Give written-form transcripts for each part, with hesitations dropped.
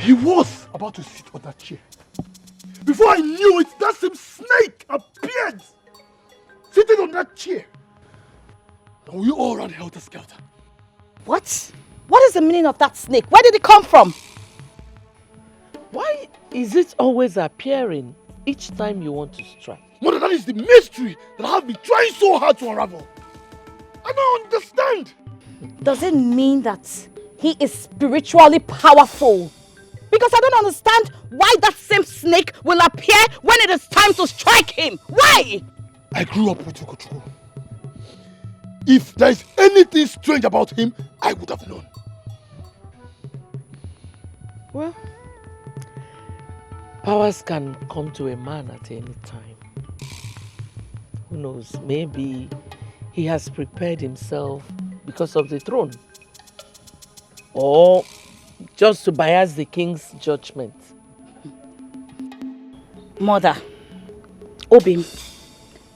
He was about to sit on that chair. Before I knew it, that same snake appeared, sitting on that chair. And we all ran helter-skelter. What? What is the meaning of that snake? Where did it come from? Why is it always appearing each time you want to strike? Mother, that is the mystery that I have been trying so hard to unravel. I don't understand. Does it mean that he is spiritually powerful? Because I don't understand why that same snake will appear when it is time to strike him. Why? I grew up with Chukwuchukwu. If there is anything strange about him, I would have known. Well, powers can come to a man at any time. Who knows, maybe he has prepared himself because of the throne. Or just to bias the king's judgment. Mother, Obim,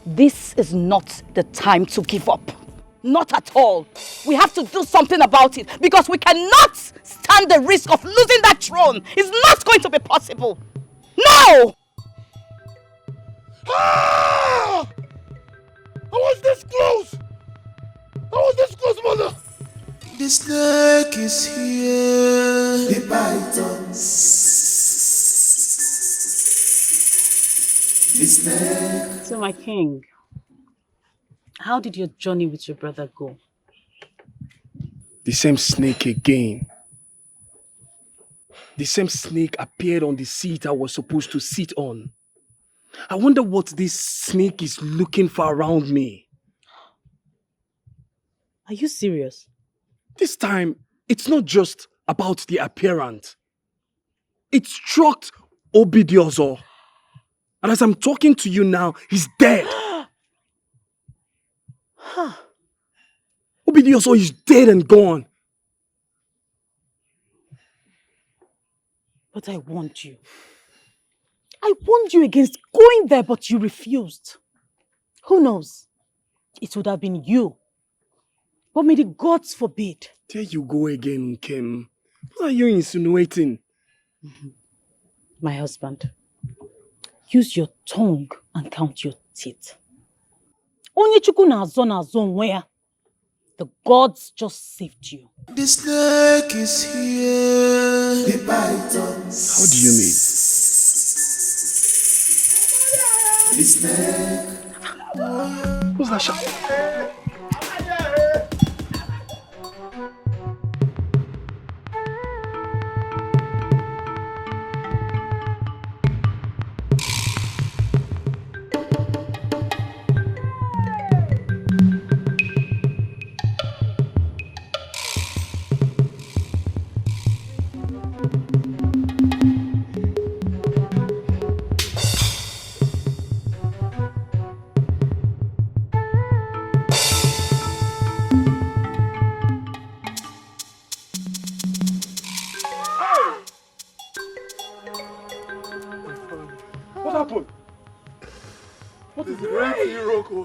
this is not the time to give up. Not at all. We have to do something about it because we cannot stand the risk of losing that throne. It's not going to be possible. No! Ah! I was this close! I was this close, Mother! The snake is here. The python. The snake. So my king, how did your journey with your brother go? The same snake again. The same snake appeared on the seat I was supposed to sit on. I wonder what this snake is looking for around me. Are you serious? This time, it's not just about the appearance. It struck Obidiozo. And as I'm talking to you now, he's dead. Obidiozo is dead and gone. But I warned you. I warned you against going there, but you refused. Who knows? It would have been you. But may the gods forbid. There you go again, Kim. What are you insinuating? My husband, use your tongue and count your teeth. Onye Chukwu na-azọ na-azọ onwe ya. The gods just saved you. The snake is here. The python. How do you mean? The snake. What's that shot?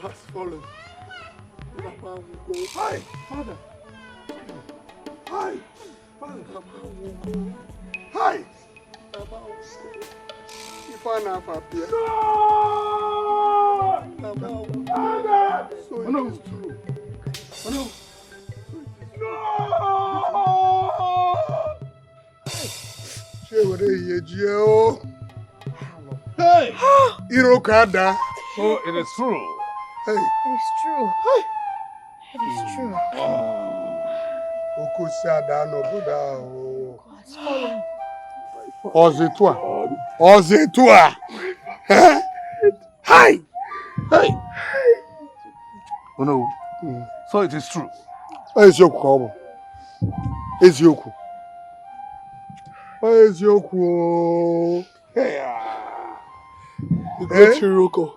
Has fallen. Hi, Father. Hi, Father. Hi. No! So it is true. No! Hey! Irokada. So it is true. Hey. It is true. It is true. Ozetua. Hi. Hey. Oh no. So it is true. Ezioku. Ezioku. Ezioku. Hey. The great Hiroko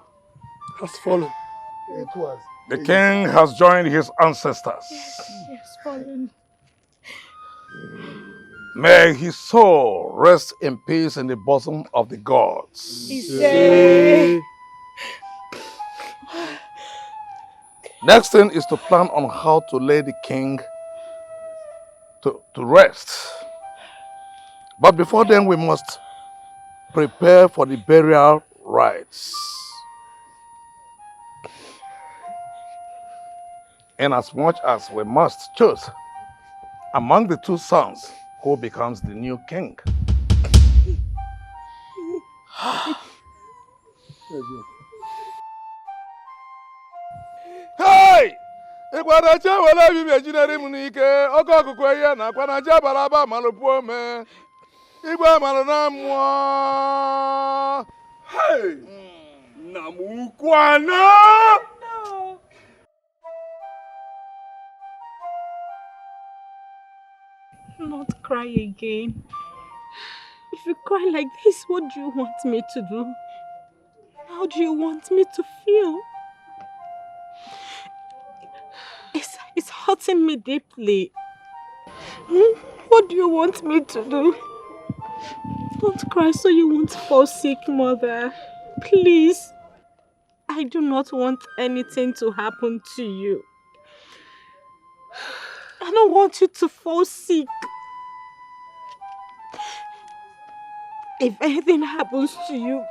has fallen. It was. The king has joined his ancestors. Yes, fallen. May his soul rest in peace in the bosom of the gods. Next thing is to plan on how to lay the king to rest. But before then, we must prepare for the burial rites. Inasmuch as we must choose among the two sons who becomes the new king. Hey! Ikwanacha wala bibi ejinere mu n'ike oke ọkụkụ ihe na akwanacha bara aba malụpụo me igwe malụ na mmụọ. Hey! Namukwana! Not cry again. If you cry like this, what do you want me to do? How do you want me to feel? It's hurting me deeply. What do you want me to do? Don't cry so you won't fall sick, Mother. Please. I do not want anything to happen to you. I don't want you to fall sick. If anything happens to you,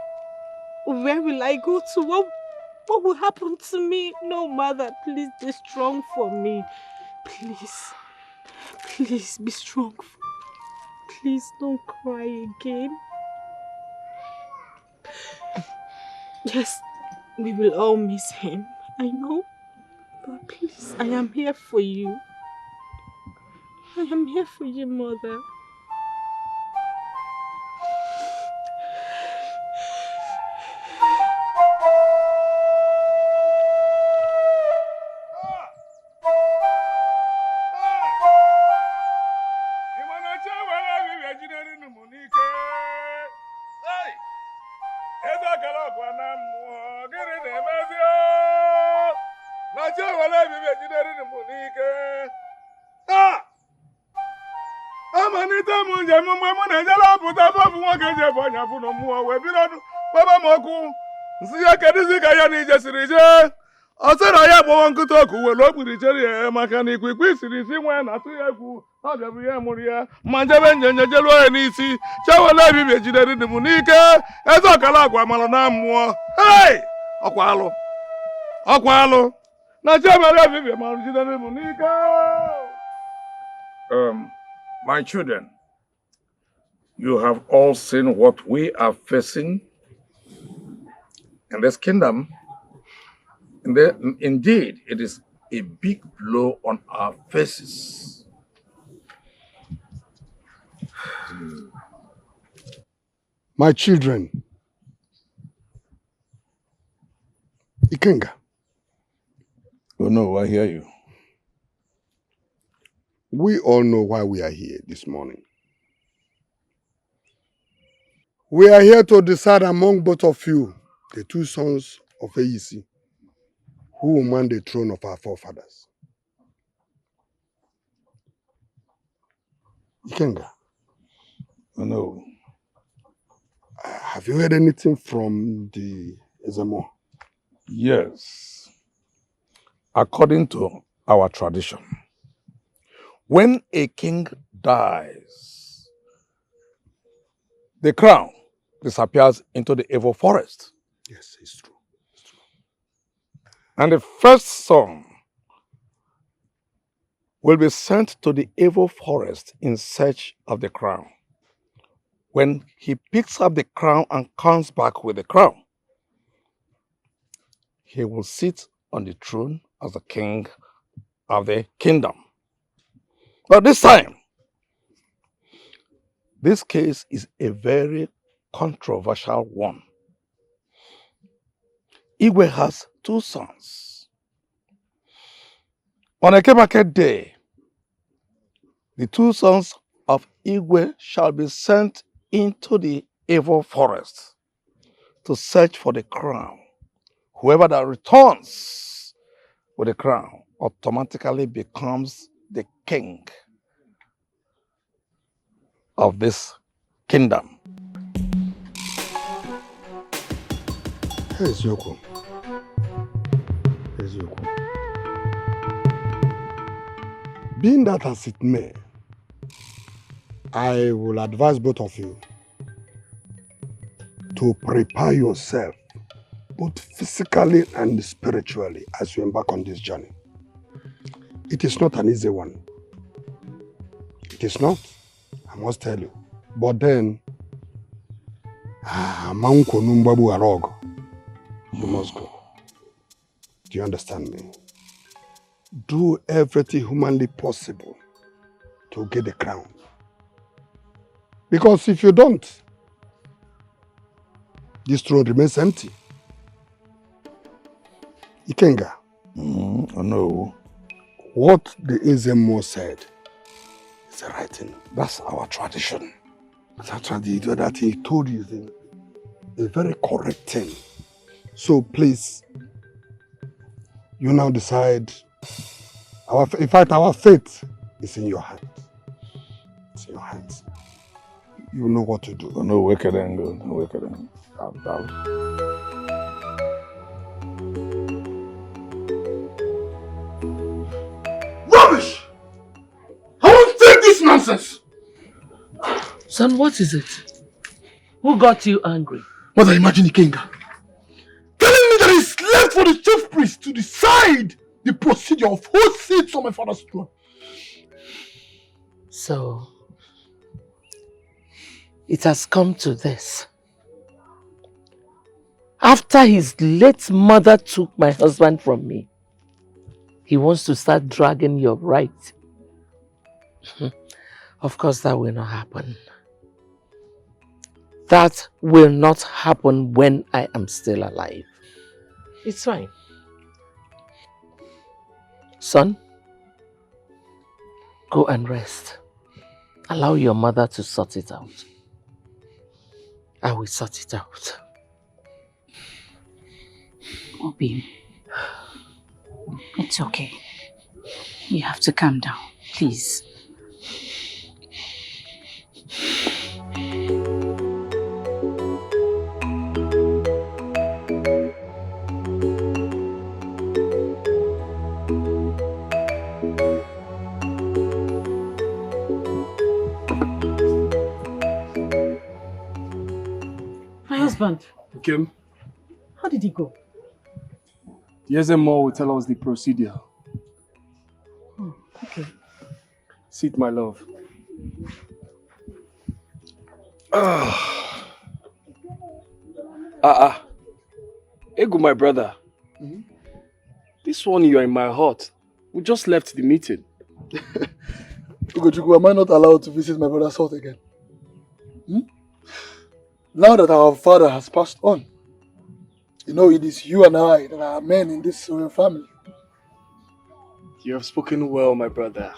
where will I go to? What will happen to me? No, Mother, please be strong for me. Please. Please be strong. Please don't cry again. Yes, we will all miss him. I know. But please, I am here for you. I am here for you, Mother. My children, you have all seen what we are facing in this kingdom. Indeed, it is a big blow on our faces. My children, Ikenga. Oh no, I hear you. We all know why we are here this morning. We are here to decide among both of you, the two sons of Eyisi, who will man the throne of our forefathers. Ikenga. Oh no. Have you heard anything from the Ezemo? Yes. According to our tradition, when a king dies, the crown disappears into the evil forest. Yes, it's true. And the first son will be sent to the evil forest in search of the crown. When he picks up the crown and comes back with the crown, he will sit on the throne as the king of the kingdom. But this time, this case is a very controversial one. Igwe has two sons. On a market day, the two sons of Igwe shall be sent into the evil forest to search for the crown. Whoever that returns with the crown automatically becomes the king of this kingdom. Eziokwu. Being that as it may, I will advise both of you to prepare yourself both physically and spiritually as you embark on this journey. It is not an easy one. It is not, I must tell you. But then, you must go. Do you understand me? Do everything humanly possible to get the crown. Because if you don't, this throne remains empty. Ikenga. I know. What the Ezemo said is the right thing. That's our tradition. That's what the other thing he told you is a very correct thing. So please, you now decide. In fact, our fate is in your hands. It's in your hands. You know what to do. No wicked and good. No wicked and Rubbish! I won't take this nonsense! Son, what is it? Who got you angry? Mother, imagine Ikenga telling me that it's left for the chief priest to decide the procedure of who sits on my father's throne. So, it has come to this. After his late mother took my husband from me, he wants to start dragging your right. Of course, that will not happen. That will not happen when I am still alive. It's fine. Son, go and rest. Allow your mother to sort it out. I will sort it out. Obi, it's okay. You have to calm down, please. My husband. Kim, How did he go? Yezemo will tell us the procedure. Okay. Sit, my love. Egu, my brother. This one, you are in my heart. We just left the meeting. Ugochukwu, am I not allowed to visit my brother's hut again? Now that our father has passed on, you know, it is you and I that are men in this royal family. You have spoken well, my brother.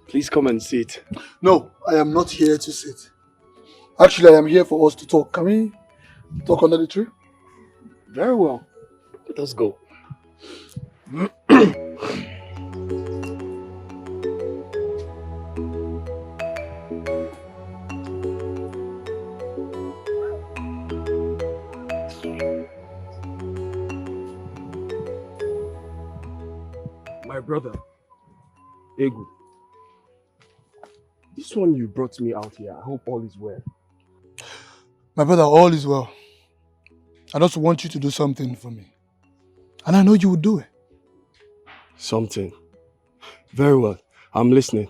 Please come and sit. No, I am not here to sit. Actually, I am here for us to talk. Can we talk under the tree? Very well. Let us go. My brother, Egu. This one you brought me out here. I hope all is well. My brother, all is well. I just want you to do something for me. And I know you will do it. Something. Very well. I'm listening.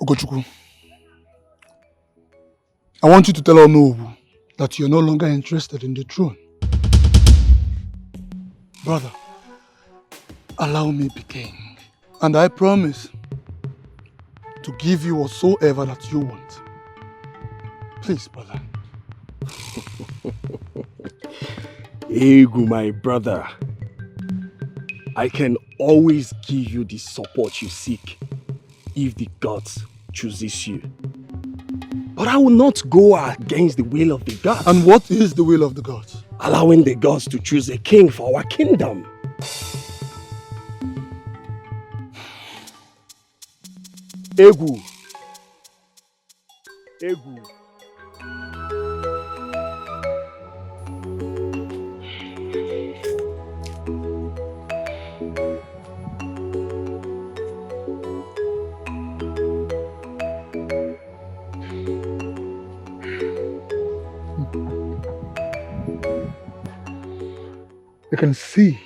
Ugochukwu, I want you to tell Onowu that you're no longer interested in the throne. Brother, allow me be king. And I promise to give you whatsoever that you want. Please, brother. Egu, my brother. I can always give you the support you seek if the gods chooses you. But I will not go against the will of the gods. And what is the will of the gods? Allowing the gods to choose a king for our kingdom. Egu. Egu. can see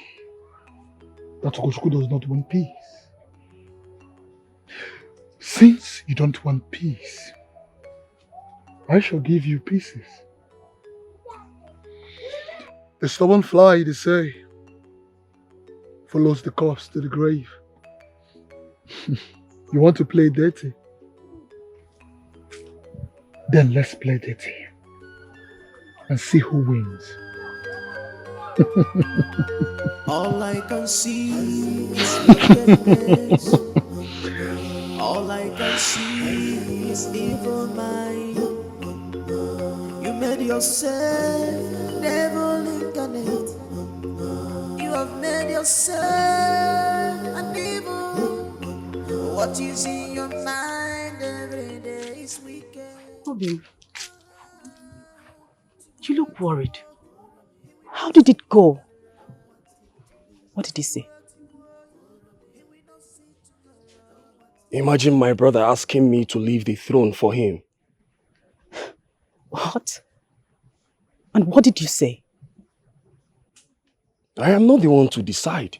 that Ogochukwu does not want peace. Since you don't want peace, I shall give you pieces. The stubborn fly, they say, follows the corpse to the grave. You want to play dirty? Then let's play dirty and see who wins. All I can see is wickedness. All I can see is evil mind. You made yourself devil incarnate. You have made yourself an evil. What is in your mind every day is wicked. Obio, you look worried. How did it go? What did he say? Imagine my brother asking me to leave the throne for him. What? And what did you say? I am not the one to decide.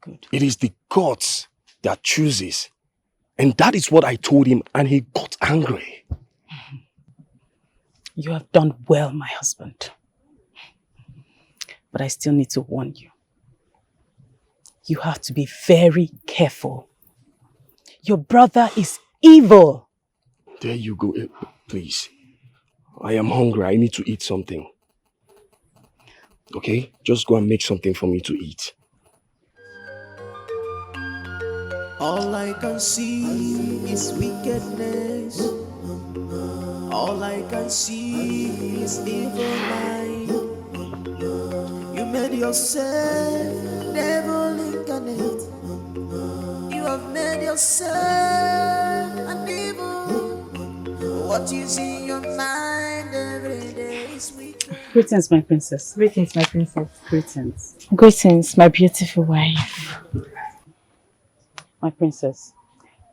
Good. It is the gods that chooses. And that is what I told him, and he got angry. You have done well, my husband. But I still need to warn you. You have to be very careful. Your brother is evil. There you go. Please. I am hungry. I need to eat something. Okay? Just go and make something for me to eat. All I can see is wickedness. All I can see is evil mind. You made yourself devil incarnate. You have made yourself an evil. What is in your mind every day is wicked. Greetings, my princess. Greetings, my princess. Greetings. Greetings, my beautiful wife. My princess,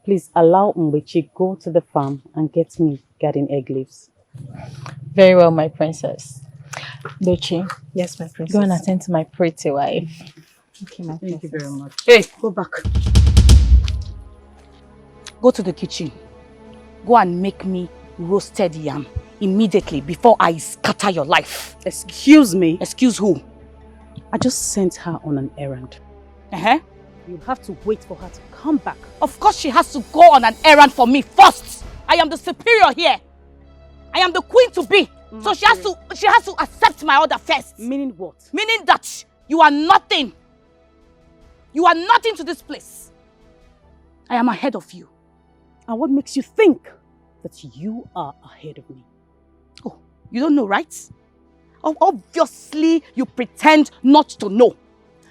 please allow Mbechi go to the farm and get me garden egg leaves. Very well, my princess. Bechi, Yes, my princess. go and attend to my pretty wife. Okay, my princess. Thank you very much. Hey, go back. Go to the kitchen. Go and make me roasted yam immediately before I scatter your life. Excuse me. Excuse who? I just sent her on an errand. Uh-huh. You have to wait for her to come back. Of course she has to go on an errand for me first. I am the superior here. I am the queen to be. So she has to accept my order first. Meaning what? Meaning that you are nothing. You are nothing to this place. I am ahead of you. And what makes you think that you are ahead of me? Oh, you don't know, right? Oh, obviously you pretend not to know.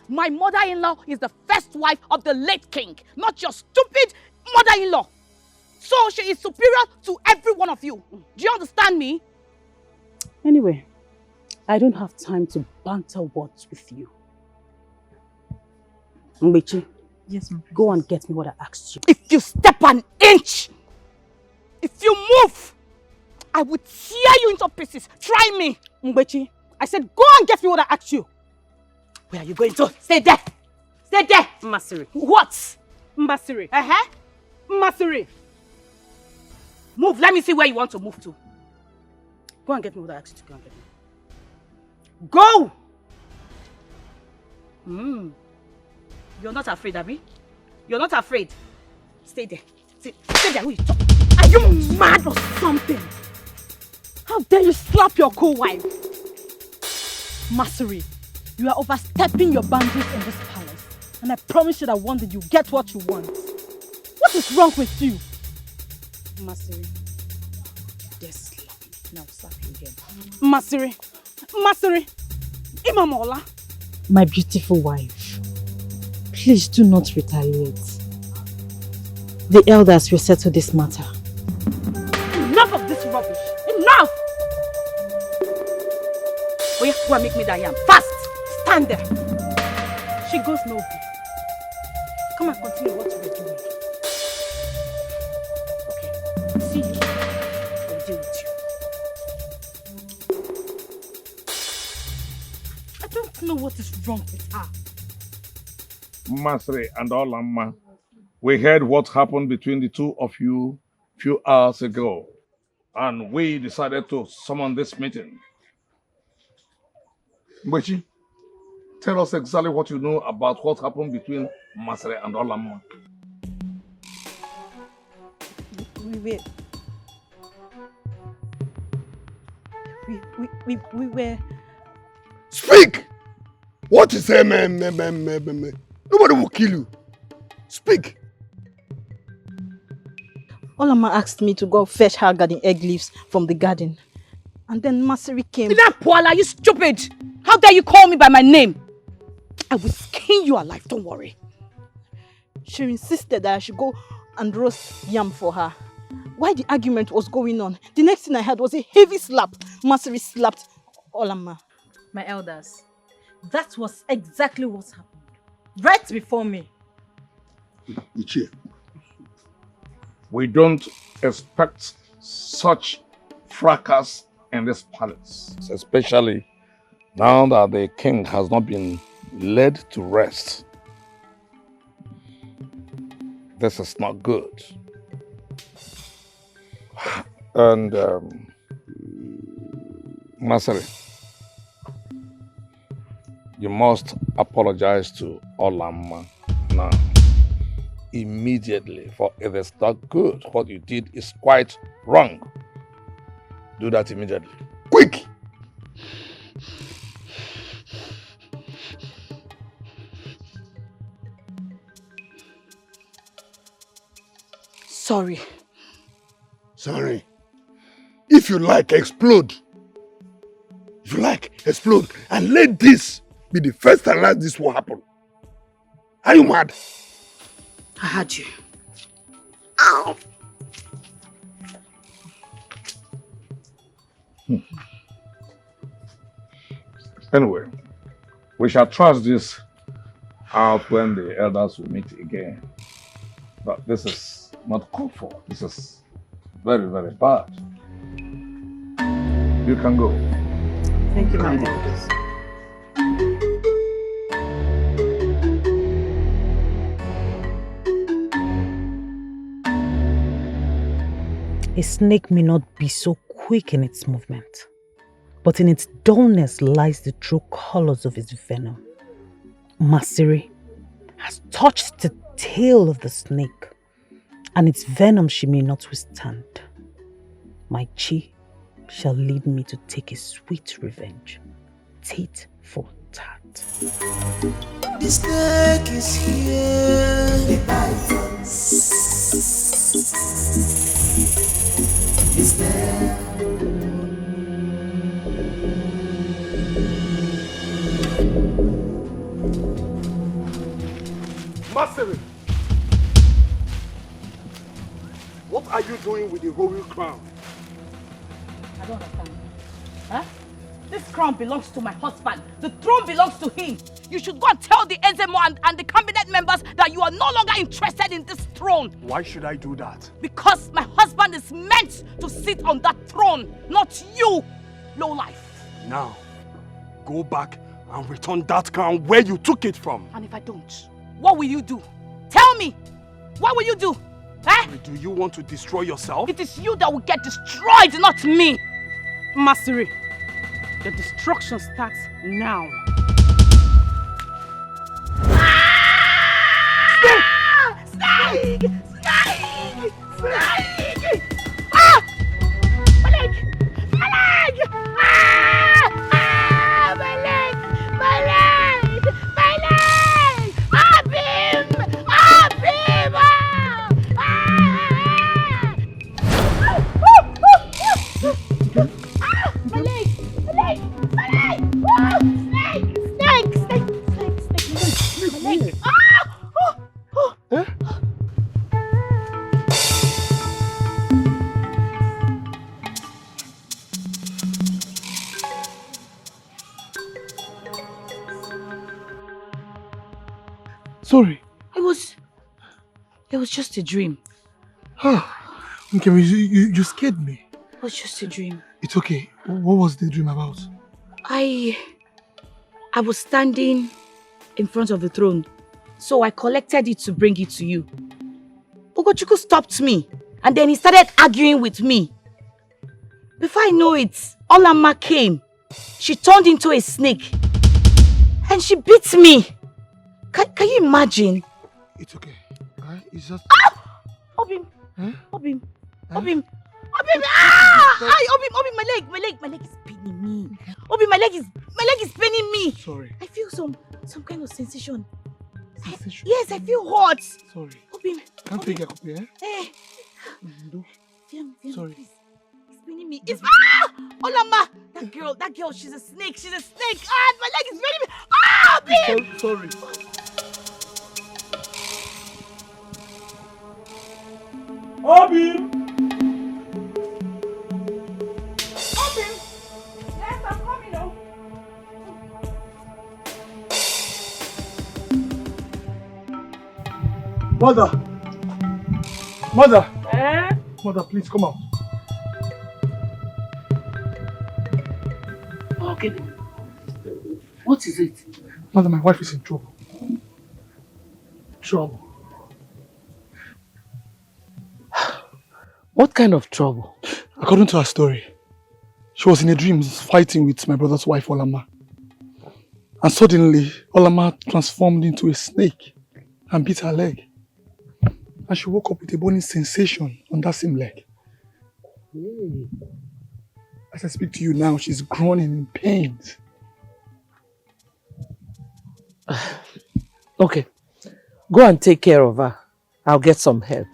My mother-in-law is the first wife of the late king, not your stupid mother-in-law. So she is superior to every one of you. Do you understand me? Anyway, I don't have time to banter words with you. Mbechi, Yes, my go and get me what I asked you. If you step an inch, if you move, I will tear you into pieces. Try me. Mbechi, I said go and get me what I asked you. Where are you going to? Stay there. Stay there. Masiri. What? Masiri. Uh-huh. Masiri. Move. Let me see where you want to move to. Go and get me what I asked you to go and get me. Go! You're not afraid, Abby? You're not afraid. Stay there. Stay there. Who you talk? Are you mad or something? How dare you slap your co-wife? Masiri, you are overstepping your boundaries in this palace. And I promise you that one day you get what you want. What is wrong with you? Masiri, dare slap me. Now slap you again. Masiri, Imamola. My beautiful wife, please do not retaliate. The elders will settle this matter. Enough of this rubbish. Enough! Oh yeah, go and make me that yam. Fast! Stand there. She goes nowhere. Come and continue what you were doing. Okay. See you. I'll deal with you. I don't know what is wrong with her. Masri and Olamma, we heard what happened between the two of you a few hours ago, and we decided to summon this meeting. Mbechi, tell us exactly what you know about what happened between Masri and Olamma. We were... Speak! What is a man? Nobody will kill you. Speak! Olama asked me to go fetch her garden egg leaves from the garden. And then Masiri came. Poala, you stupid! How dare you call me by my name? I will skin you alive, don't worry. She insisted that I should go and roast yam for her. While the argument was going on, the next thing I heard was a heavy slap. Masiri slapped Olama. My elders, that was exactly what happened. Right before me. Ichie. We don't expect such fracas in this palace, especially now that the king has not been led to rest. This is not good. And Masari, you must apologize to Olamma now, immediately, for it is not good. What you did is quite wrong. Do that immediately. Quick! Sorry. Sorry. If you like, explode. If you like, explode. And let this be the first and last this will happen. Are you mad? I had you. Ow! Anyway, we shall trash this out when the elders will meet again. But this is not called for. This is very, very bad. You can go. Thank you, my elders. A snake may not be so quick in its movement, but in its dullness lies the true colors of its venom. Masiri has touched the tail of the snake, and its venom she may not withstand. My chi shall lead me to take a sweet revenge, tit for tat. The snake is here. The python is there. Masiri! What are you doing with the royal crown? I don't understand. Huh? This crown belongs to my husband. The throne belongs to him. You should go and tell the Ezemo and the cabinet members that you are no longer interested in this throne. Why should I do that? Because my husband is meant to sit on that throne, not you, lowlife. Now, go back and return that crown where you took it from. And if I don't, what will you do? Tell me, what will you do? Eh? Do you want to destroy yourself? It is you that will get destroyed, not me. Masiri, the destruction starts now. Snake! Snake! Snake! Ah! My leg! My leg! Ah! Ah! My leg! My leg! My leg! Up him! Up him! Ah! Ah! My leg! My leg! My leg! Oh! Snake! Snake! Snake! Snake! Snake! My leg! Ah! Oh! Oh! Sorry. It was just a dream. Okay, you scared me. It was just a dream. It's okay. What was the dream about? I I was standing in front of the throne, so I collected it to bring it to you. Ugochukwu stopped me, and then he started arguing with me. Before I know it, Olama came. She turned into a snake, and she beat me. Can you imagine? It's okay. It's just... Ah! Obim! Huh? Obim! Huh? Obim! Obim! Ah! Obim, my leg is paining me. Obim, my leg is paining me. Sorry. I feel some kind of sensation. Sensation? Yes, I feel hot. Sorry. Obim. Can't take a copy, eh? Eh. Sorry. Please. It's paining me. It's Olama! That girl, she's a snake. Ah, my leg is paining me. Ah, Obim! Sorry. Obim! Obim! Yes, I'm coming now. Mother! Eh? Mother, please come out. Okay. What is it? Mother, my wife is in trouble. Trouble. What kind of trouble? According to her story, she was in a dream fighting with my brother's wife, Olama. And suddenly, Olama transformed into a snake and bit her leg. And she woke up with a burning sensation on that same leg. As I speak to you now, she's groaning in pain. Okay. Go and take care of her. I'll get some help.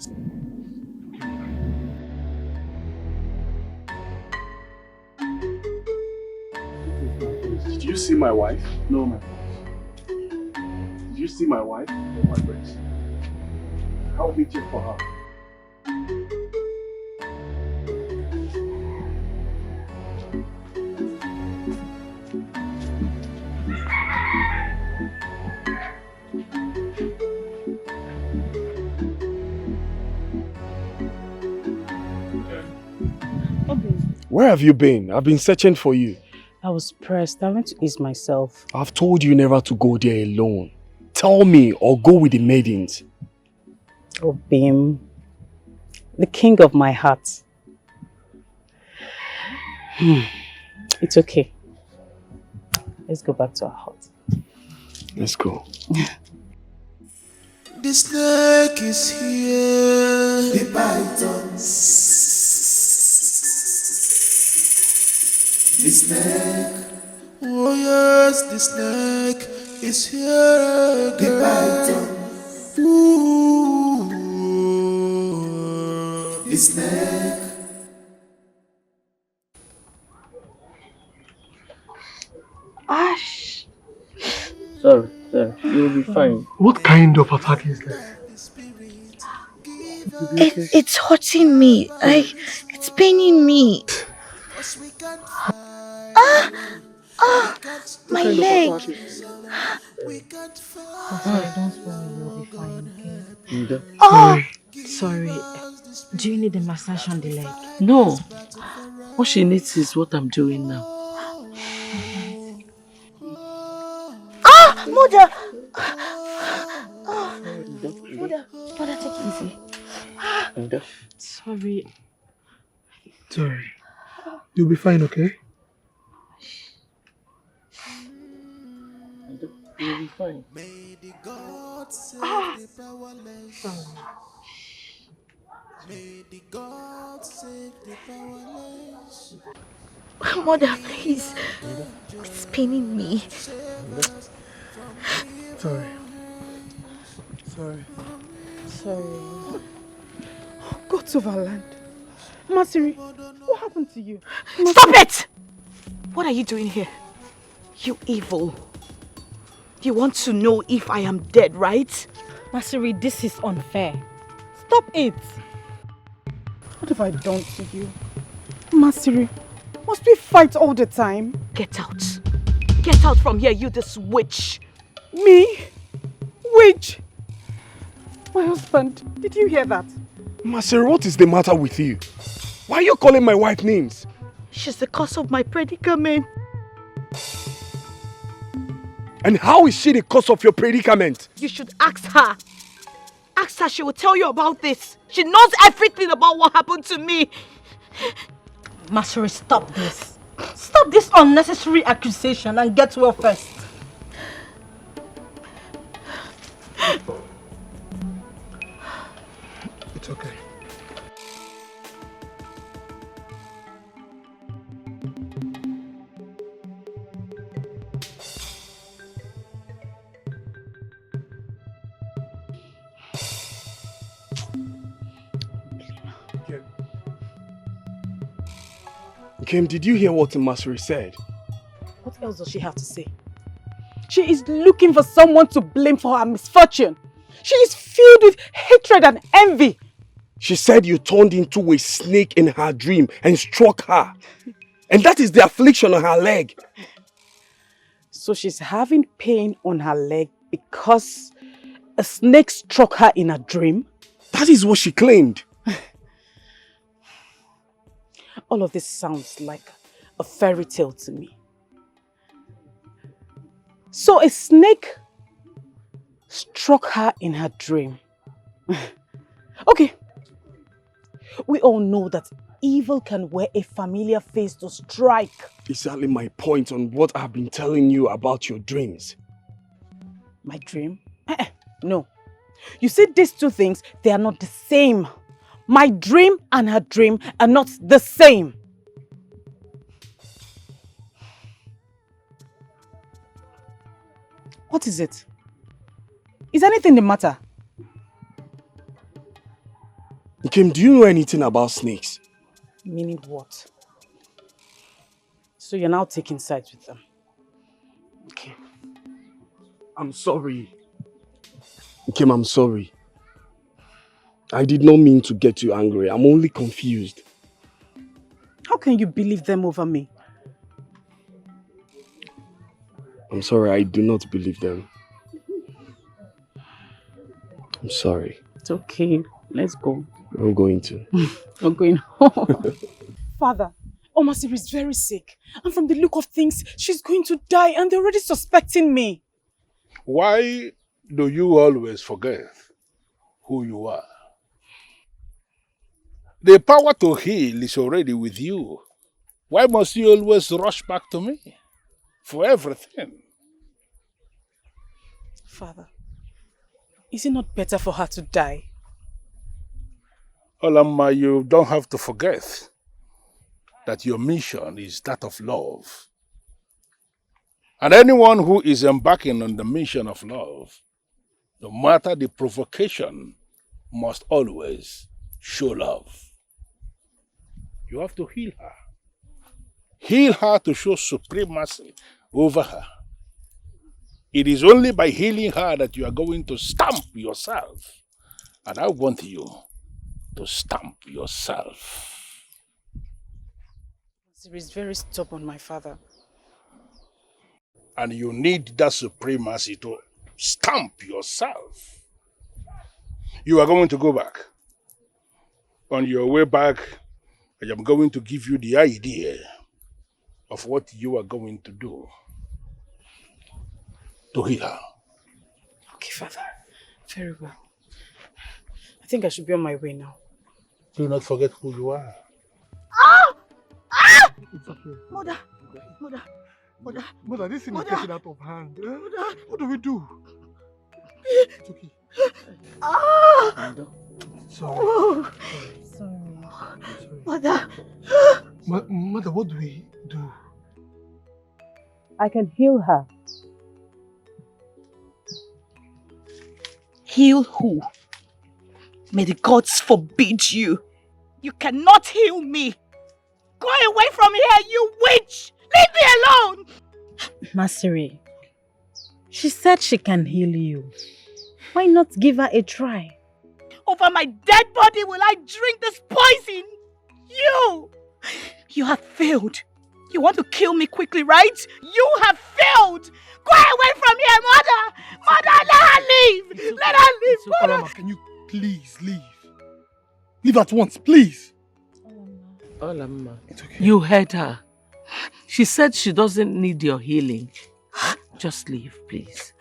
Did you see my wife? No, my friend. Did you see my wife? No, my friends. Help me check for her. Where have you been? I've been searching for you. I was pressed. I went to ease myself. I've told you never to go there alone. Tell me or go with the maidens. Obim, the king of my heart. It's okay. Let's go back to our hut. Let's go. The snake is here. The python. The snake. Oh yes, the snake is here again. The python. Ooh. The snake. Ash. Sorry. You'll be fine. What kind of attack is that? It's hurting me. It's paining me. My leg. Sorry. Do you need a massage on the leg? No. What she needs is what I'm doing now. Mother! Mother, take it easy. Sorry. Sorry. You'll be fine, okay? You'll be fine. May the gods save the powerless. May the gods save the powerless. Mother, please. It's paining me. Sorry. Gods of our land. Masiri, what happened to you? Stop it! What are you doing here? You evil. You want to know if I am dead, right? Masiri, this is unfair. Stop it. What have I done to you? Masiri, must we fight all the time? Get out. Get out from here, you this witch. Me? Witch? My husband, did you hear that? Masiri, what is the matter with you? Why are you calling my wife names? She's the cause of my predicament. And how is she the cause of your predicament? You should ask her. Ask her, she will tell you about this. She knows everything about what happened to me. Masuri, stop this. Stop this unnecessary accusation and get well first. It's okay. Kim, did you hear what Masuri said? What else does she have to say? She is looking for someone to blame for her misfortune. She is filled with hatred and envy. She said you turned into a snake in her dream and struck her. And that is the affliction on her leg. So she's having pain on her leg because a snake struck her in a dream? That is what she claimed. All of this sounds like a fairy tale to me. So a snake struck her in her dream. Okay. We all know that evil can wear a familiar face to strike. Exactly my point on what I've been telling you about your dreams. My dream? No. You see, these two things, they are not the same. My dream and her dream are not the same. What is it? Is anything the matter? Kim, do you know anything about snakes? Meaning what? So you're now taking sides with them? Okay. I'm sorry. Kim, I'm sorry. I did not mean to get you angry. I'm only confused. How can you believe them over me? I'm sorry, I do not believe them. I'm sorry. It's okay. Let's go. I'm going to. We're going home. Father, Omasiri is very sick. And from the look of things, she's going to die and they're already suspecting me. Why do you always forget who you are? The power to heal is already with you. Why must you always rush back to me for everything? Father, is it not better for her to die? Olamma, you don't have to forget that your mission is that of love. And anyone who is embarking on the mission of love, no matter the provocation, must always show love. You have to heal her. Heal her to show supremacy over her. It is only by healing her that you are going to stamp yourself. And I want you to stamp yourself. She is very stubborn, my father. And you need that supremacy to stamp yourself. You are going to go back. On your way back, I am going to give you the idea of what you are going to do to heal her. Okay, Father. Very well. I think I should be on my way now. Do not forget who you are. Ah! Ah! It's okay. Mother! Mother! Mother! Mother, this thing is Mother. getting out of hand. Mother. What do we do? It's okay. Ah! Sorry. Oh. Sorry. Mother! Mother, what do we do? I can heal her. Heal who? May the gods forbid you. You cannot heal me. Go away from here, you witch! Leave me alone! Masiri, she said she can heal you. Why not give her a try? Over my dead body will I drink this poison? You have failed. You want to kill me quickly, right? You have failed! Go away from here, mother! Mother, let her leave! Let her leave, mother! Alama, can you please leave? Leave at once, please! Olamma, It's okay. you heard her. She said she doesn't need your healing. Just leave, please.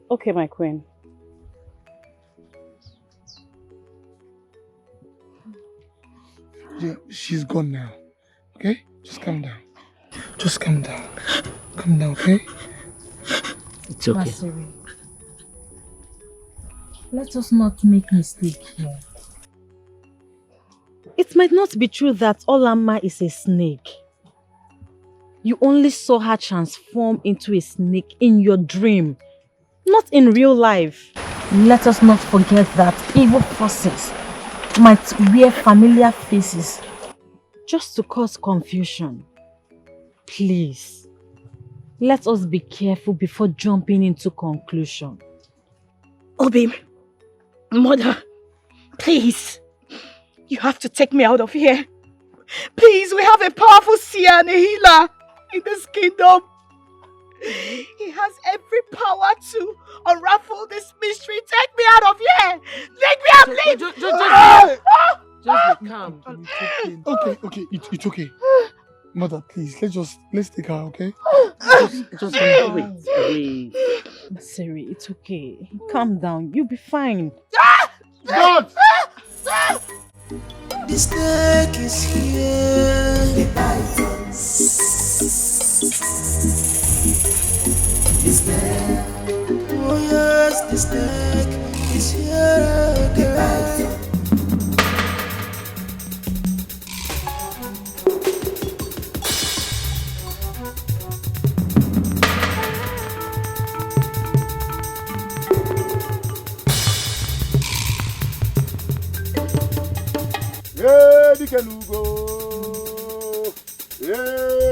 Okay, my queen. Yeah, she's gone now. Okay? Just calm down. Just calm down. Calm down, okay? It's okay. Masiri, let us not make mistake here. It might not be true that Olamma is a snake. You only saw her transform into a snake in your dream, not in real life. Let us not forget that evil forces might wear familiar faces just to cause confusion. Please, let us be careful before jumping into conclusion. Obi, mother, please. You have to take me out of here. Please, we have a powerful seer and a healer in this kingdom. He has every power to unravel this mystery. Take me out of here. Take me out, please. Just be calm. Okay, it's okay. Mother, please, let's take her, okay? Just wait. Masiri, it's okay. Calm down. You'll be fine. God! The snake is here. The python. The snake. Oh yes, the snake is here. The python.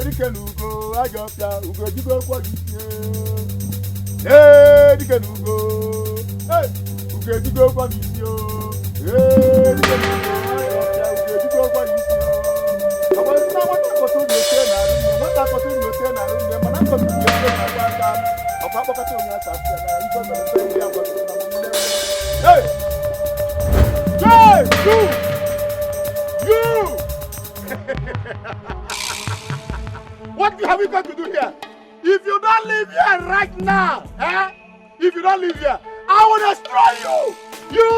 Dikeh nugo, ajopia, ugo jigo kwa jike. Dikeh nugo, ugo jigo kwa misio. Dikeh nugo, ajopia, ugo jigo kwa misio. Awa wata koto nyote na rume, wata koto nyote na rume, manako nyote na wata. Apa koto nyote na iko na rume ya wata na rume. You! What have you got to do here? If you don't leave here right now, if you don't leave here, I will destroy you! You!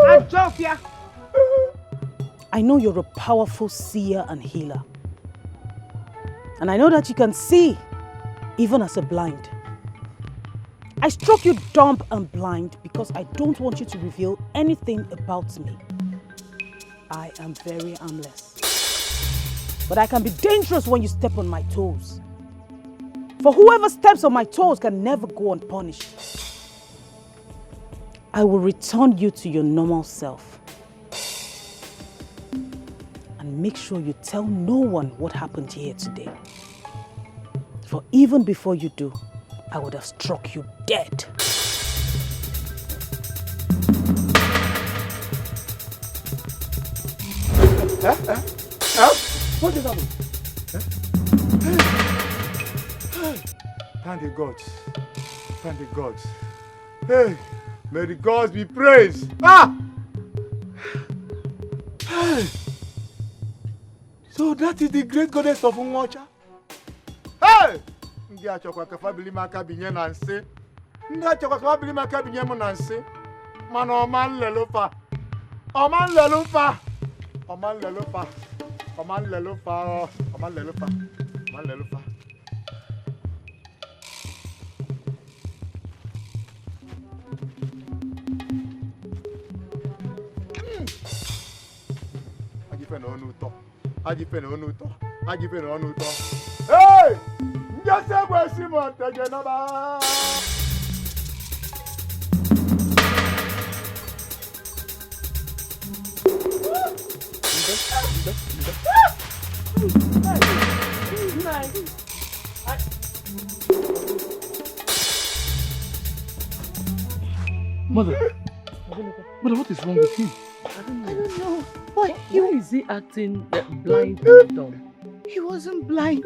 Ajofia! I know you're a powerful seer and healer. And I know that you can see, even as a blind. I struck you dumb and blind because I don't want you to reveal anything about me. I am very harmless. But I can be dangerous when you step on my toes. For whoever steps on my toes can never go unpunished. I will return you to your normal self. And make sure you tell no one what happened here today. For even before you do, I would have struck you dead. What is happening? Thank the gods. Thank the gods. Hey, may the gods be praised. Hey. So that is the great goddess of Unwacha. Hey! Ndi achokwa kafa bili maka binye na nse. Ndi achokwa kafa bili maka binye mo na nse. Mana oman lelofa. Oman lelofa. Oman lelofa. Oman lelofa. Oman lelofa. Oman lelofa. Ajifene onu uto. Ajifene onu uto. Ajifene onu uto. Hey! Njase gwesi mo teje na ba. Mother, what is wrong with him? I don't know. Why is he acting blind and dumb? He wasn't blind.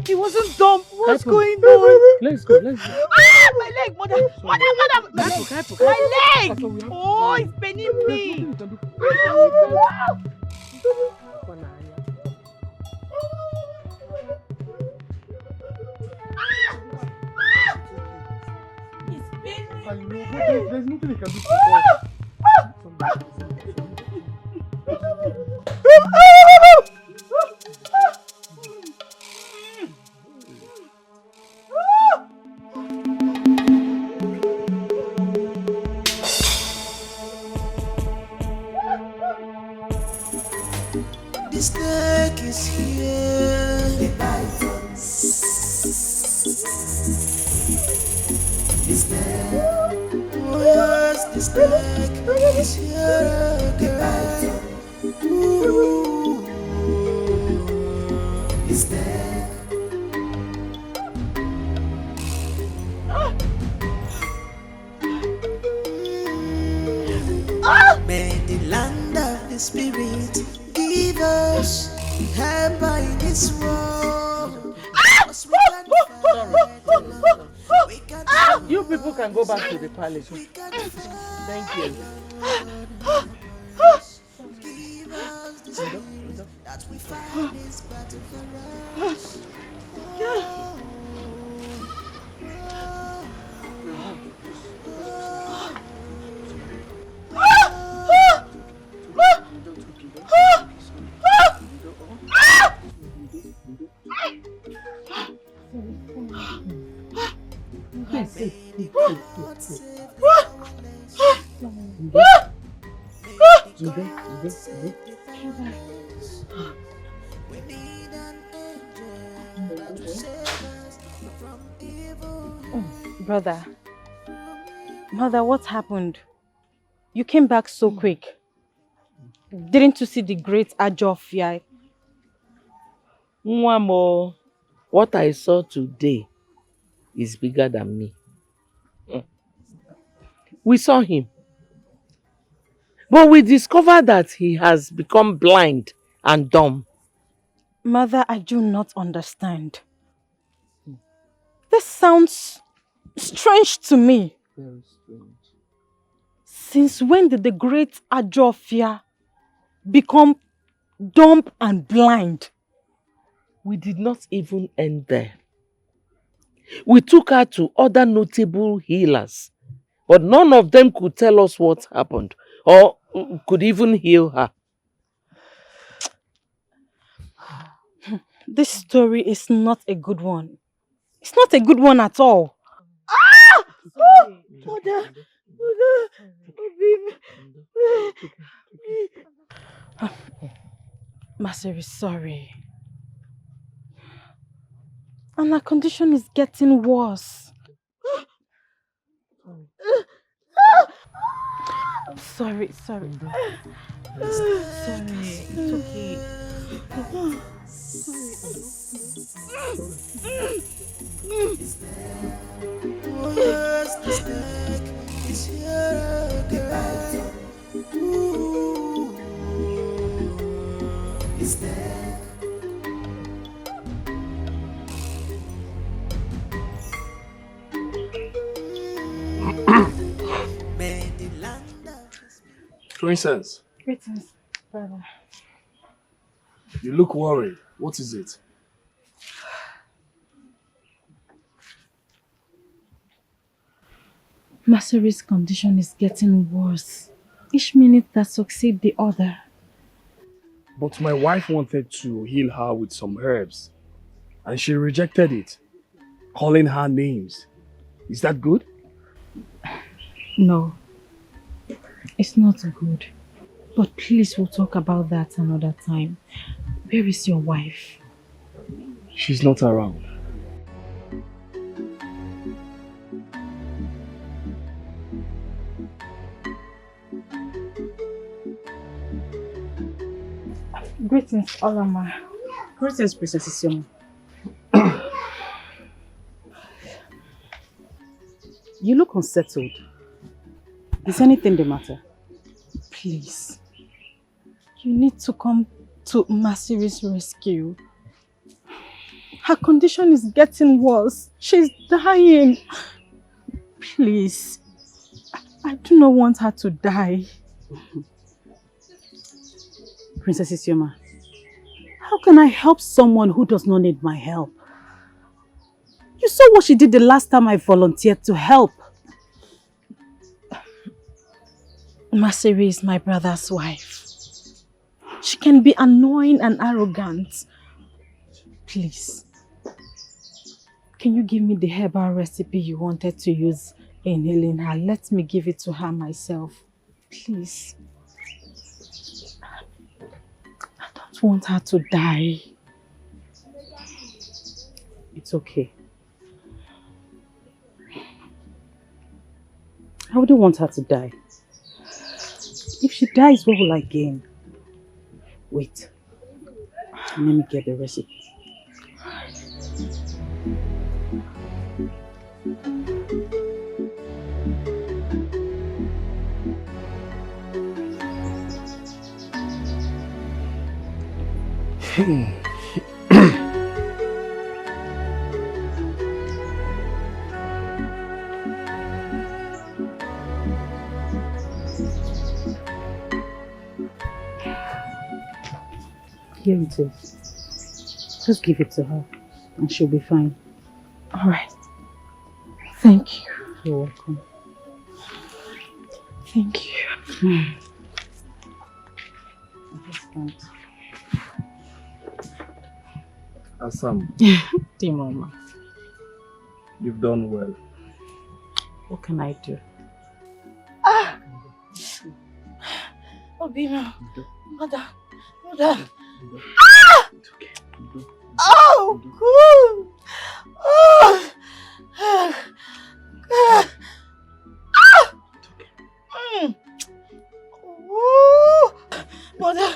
He wasn't dumb. What's going on? Let's go. Ah, my leg, mother. Mother. My leg. Oh, it's paining me. There's nothing you can do. The snake is here. The snake. Oh yes, the snake is here again. Ooh. The snake. May the land of the spirit give us help in this world. You people can go back to the palace. Thank you. Give us the strength that we find this battle for us. Brother, mother, what happened? You came back so quick. Didn't you see the great Ajofia? Mwamo, what I saw today is bigger than me. We saw him. But we discovered that he has become blind and dumb. Mother, I do not understand. This sounds strange to me. Very strange. Since when did the great Ajofia become dumb and blind? We did not even end there. We took her to other notable healers, but none of them could tell us what happened or could even heal her. This story is not a good one. It's not a good one at all. Ah! Oh, mother. Master is sorry. And her condition is getting worse. Sorry. Sorry. It's okay. Oh yes, the snake is here again. Ooh. The snake. May the land of the spirit. Princess, Greetings, brother. you look worried. What is it? Maseri's condition is getting worse. Each minute that succeeds the other. But my wife wanted to heal her with some herbs, and she rejected it, calling her names. Is that good? No, it's not good. But please, we'll talk about that another time. Where is your wife? She's not around. Greetings, Olama. Greetings, Princess Isioma. You look unsettled. Is anything the matter? Please, you need to come to Maseri's rescue. Her condition is getting worse. She's dying. Please. I do not want her to die. Princess Isioma, how can I help someone who does not need my help? You saw what she did the last time I volunteered to help. Masiri is my brother's wife. She can be annoying and arrogant. Please. Can you give me the herbal recipe you wanted to use in healing her? Let me give it to her myself. Please. I don't want her to die. It's okay. I wouldn't want her to die. If she dies, what will I gain? Wait. Let me get the recipe. Here it is. Just give it to her and she'll be fine. All right. Thank you. You're welcome. Thank you. Assam, Dear Mama, you've done well. what can I do? Obio, mother. Ah! Oh, cool. Oh. Mother.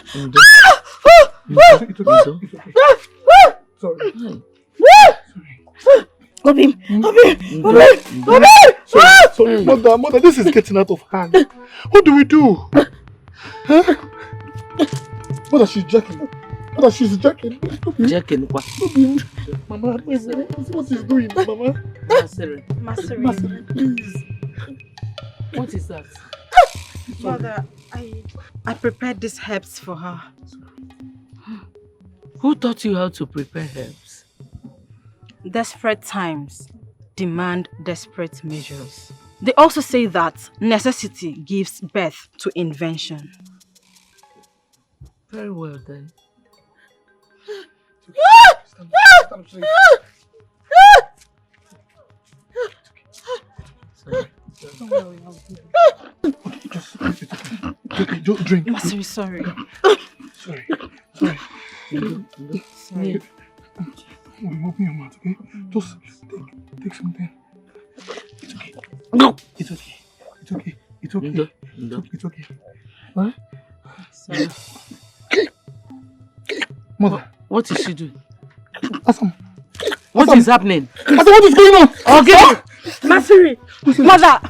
Sorry. Sorry, mother, this is getting out of hand. What do we do? Huh? Mother, she's jacking. Mother, she's jacking. Jacking what? Mama, what is doing, Mama? Masiri, please. What is that? Mother, I prepared these herbs for her. Who taught you how to prepare herbs? Desperate times demand desperate measures. They also say that necessity gives birth to invention. Very well then. Don't worry, just drink. Masiri, sorry. Sorry. Sorry. Open your mouth, okay? Just take something. It's okay. No! It's okay. It's okay. It's okay. No. It's okay. What? Sorry. Mother. What is she doing? Assam. What is happening? Assam, what is going on? Okay. Masiri! Mother!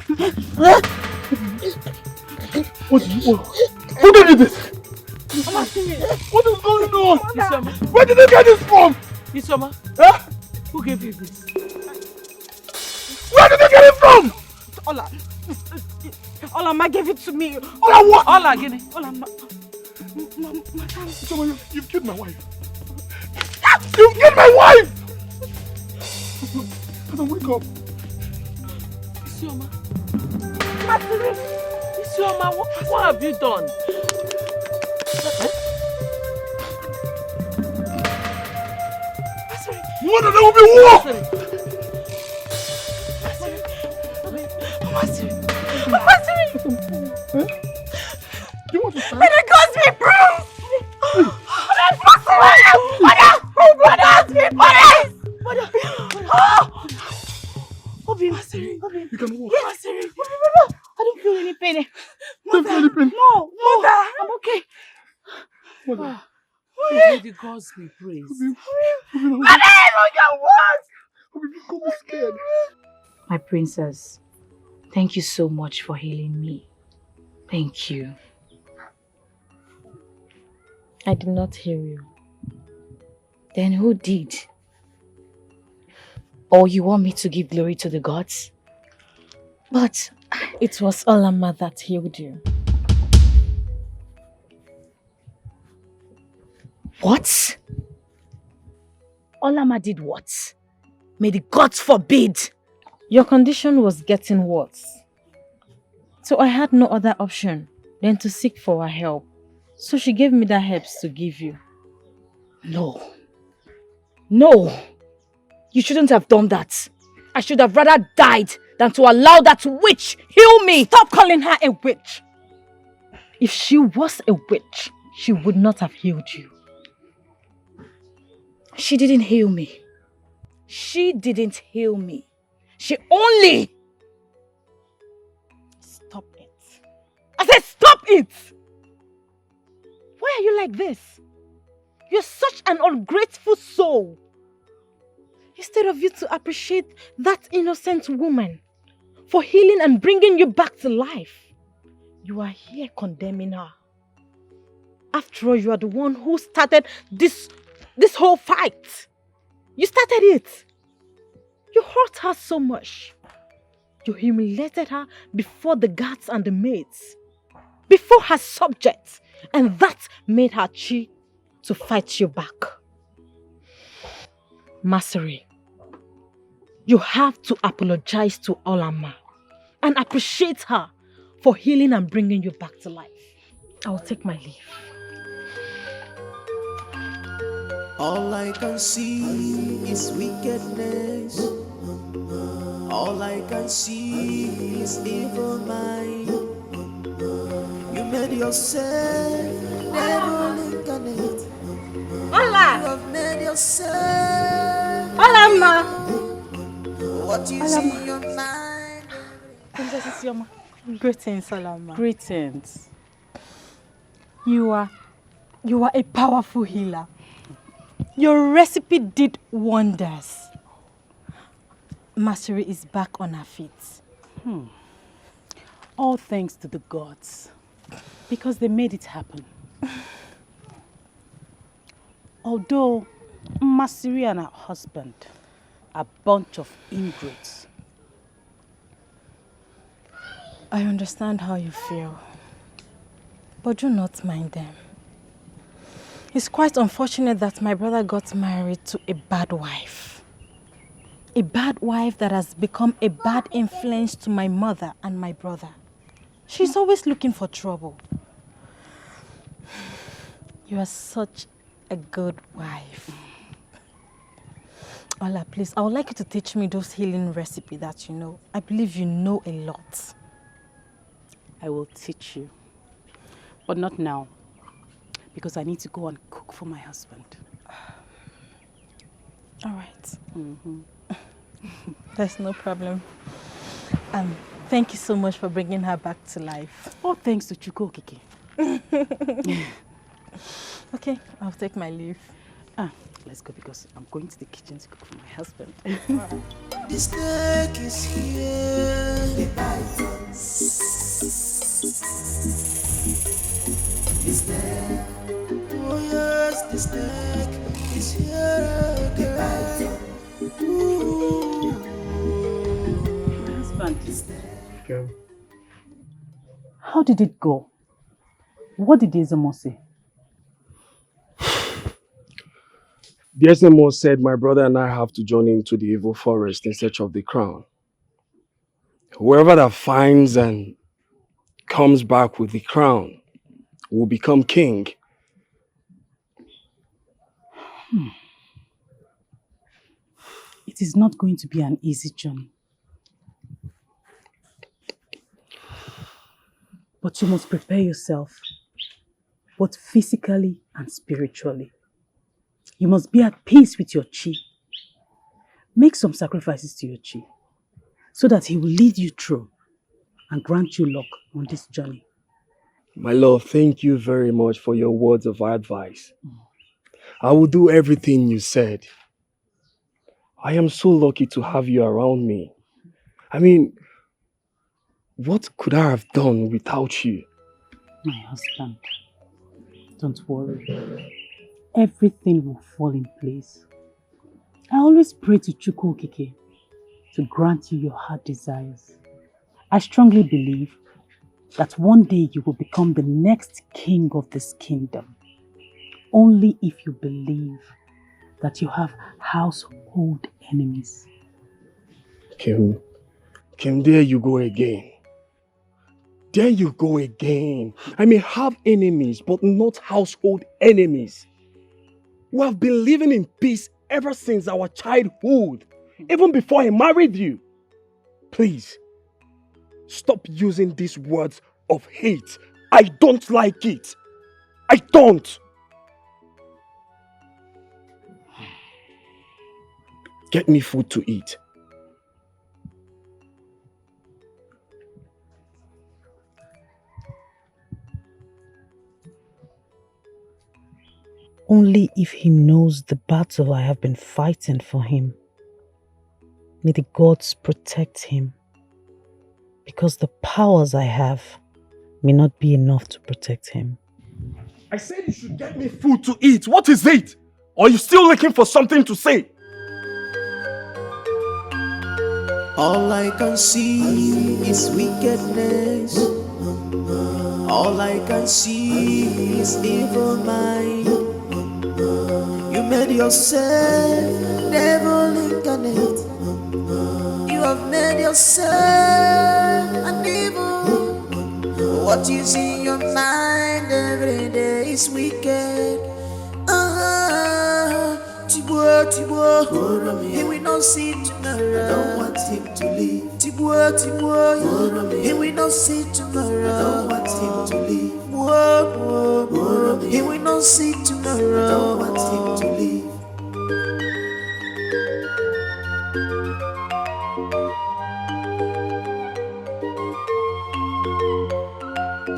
Who did this? Masiri! What is going on? Isioma. Where did you get this from? Isioma. Huh? Who gave you this? Where did you get it from? Olama gave it to me. Ola what? Ola, get it. Olama. You've killed my wife. You've killed my wife! Adam, wake up. Isioma. Isioma, what have you done? Mother, there will be war! Masiri! You want to stand? And it caused me bruise! You can walk. I don't feel any pain. Don't feel any pain. No, I'm okay. Mother. May the gods be praised. Don't be scared. My princess, thank you so much for healing me. Thank you. I did not hear you. Then who did? Or you want me to give glory to the gods? But it was Olama that healed you. What? Olama did what? May the gods forbid! Your condition was getting worse. So I had no other option than to seek for her help. So she gave me the herbs to give you. No. No! You shouldn't have done that. I should have rather died than to allow that witch heal me! Stop calling her a witch! If she was a witch, she would not have healed you. She didn't heal me. She didn't heal me. She only... Stop it. I said stop it! Why are you like this? You're such an ungrateful soul. Instead of you to appreciate that innocent woman for healing and bringing you back to life, you are here condemning her. After all, you are the one who started this whole fight. You started it. You hurt her so much. You humiliated her before the guards and the maids, before her subjects, and that made her chi to fight you back. Masari, you have to apologize to Olama and appreciate her for healing and bringing you back to life. I will take my leave. All I can see is wickedness. All I can see is evil mind. You made yourself devil incarnate. Allah! You have made yourself Olama! what you see in your mind. Princess Isioma. Greetings, Olama. Greetings. You are a powerful healer. Your recipe did wonders. Masari is back on her feet. All thanks to the gods, because they made it happen. Although Masiri and her husband are a bunch of ingrates. I understand how you feel, but do not mind them. It's quite unfortunate that my brother got married to a bad wife. A bad wife that has become a bad influence to my mother and my brother. She's always looking for trouble. You are such a good wife. Ola, please, I would like you to teach me those healing recipes that you know. I believe you know a lot. I will teach you, but not now, because I need to go and cook for my husband. All right. There's no problem. Thank you so much for bringing her back to life. All thanks to Chuko Kiki. Okay, I'll take my leave. Let's go because I'm going to the kitchen to cook for my husband. The snake is here. The python. The snake. Oh yes, the snake is here. The python. My husband. Okay. How did it go? What did Ezemo say? The SMO said my brother and I have to journey into the evil forest in search of the crown. Whoever that finds and comes back with the crown will become king. It is not going to be an easy journey. But you must prepare yourself, both physically and spiritually. You must be at peace with your chi. Make some sacrifices to your chi, so that he will lead you through and grant you luck on this journey. My love, thank you very much for your words of advice. I will do everything you said. I am so lucky to have you around me. I mean, what could I have done without you? My husband, don't worry. Everything will fall in place. I always pray to Chukwokike to grant you your heart desires. I strongly believe that one day you will become the next king of this kingdom. Only if you believe that you have household enemies. Kim, there you go again. There you go again. I may have enemies, but not household enemies. We have been living in peace ever since our childhood, even before I married you. Please, stop using these words of hate. I don't like it. I don't. Get me food to eat. Only if he knows the battle I have been fighting for him. May the gods protect him, because the powers I have may not be enough to protect him. I said you should get me food to eat. What is it? Or are you still looking for something to say? All I can see is wickedness. All I can see is evil mind. You made yourself devil incarnate. You have made yourself an evil. What you see in your mind every day is wicked. Tibo, he will not see tomorrow. I don't want him to leave. Tibo, he will not see tomorrow. I don't want him to leave. He will not see tomorrow. I don't want him to leave.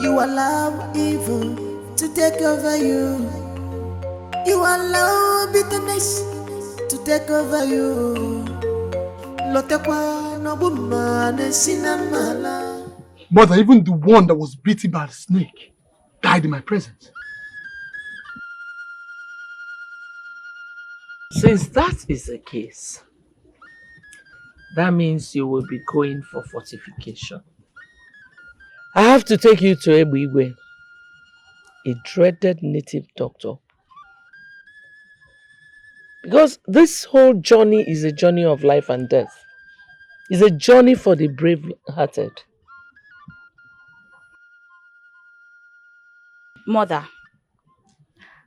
You allow evil to take over you. You allow bitterness to take over you. Mother, even the one that was beaten by the snake died in my presence. Since that is the case, that means you will be going for fortification. I have to take you to Ebube, a dreaded native doctor. Because this whole journey is a journey of life and death. It's a journey for the brave-hearted. Mother,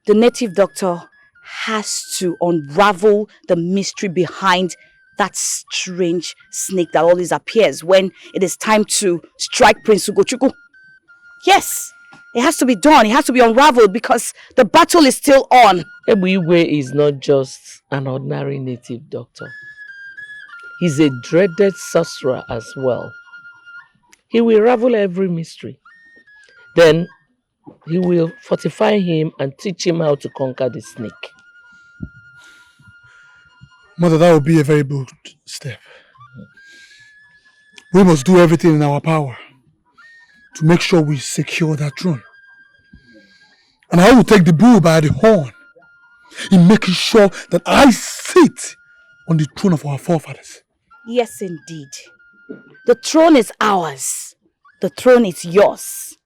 the native doctor has to unravel the mystery behind that strange snake that always appears when it is time to strike Prince Ugochukwu. Yes, it has to be done. It has to be unraveled because the battle is still on. Ebube is not just an ordinary native doctor. He's a dreaded sorcerer as well. He will ravel every mystery. Then he will fortify him and teach him how to conquer the snake. Mother, that would be a very bold step. We must do everything in our power to make sure we secure that throne. And I will take the bull by the horn in making sure that I sit on the throne of our forefathers. Yes, indeed. The throne is ours. The throne is yours.